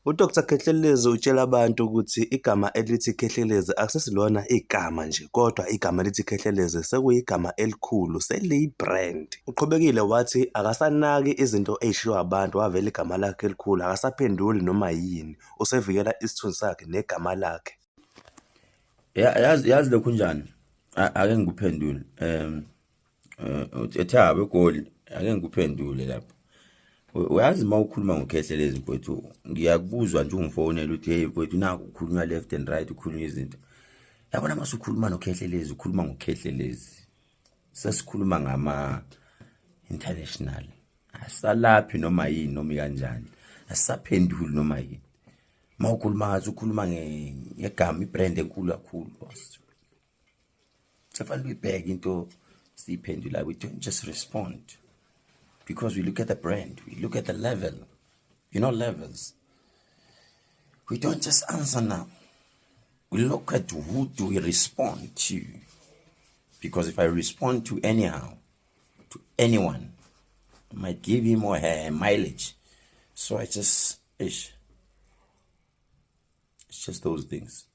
UDr Khehlelezi utshela abantu ukuthi igama elithi Khehlelezi akusesilona igama nje, kodwa igama elithi Khehlelezi sekuyigama elikhulu, seliyi-brand. Uqhubekile wathi akasanaki izinto ey'shiwo abantu, wavele igama lakhe elikhulu, akasaphenduli noma yini, usevikela isithunzi sakhe negama lakhe. Yazi lokhu njani? Ake ngikuphendule. Ethaba egoli, ake ngikuphendule lapho. Uyazi uma ukhuluma ngokhehlelezi mfowethu, ngiyakubuzwa nje ungifonela uthi hey mfowethu naku ukhulunywa left and right, ukhulunywa izinto. Yabona mase ukhuluma nokhehlelezi, ukhuluma ngokhehlelezi. Sesikhuluma ngama international. Asalaphi noma yini noma kanjani. Asaphenduli noma yini. Ma ukhuluma ngathi ukhuluma ngegama ibrand enkulu kakhulu boss. Kufanele uyibheke into siyiphendula, we don't just respond. Because we look at the brand, we look at the level, levels. We don't just answer now. We look at who do we respond to. Because if I respond to anyhow, to anyone, I might give him or her mileage. So it's just those things.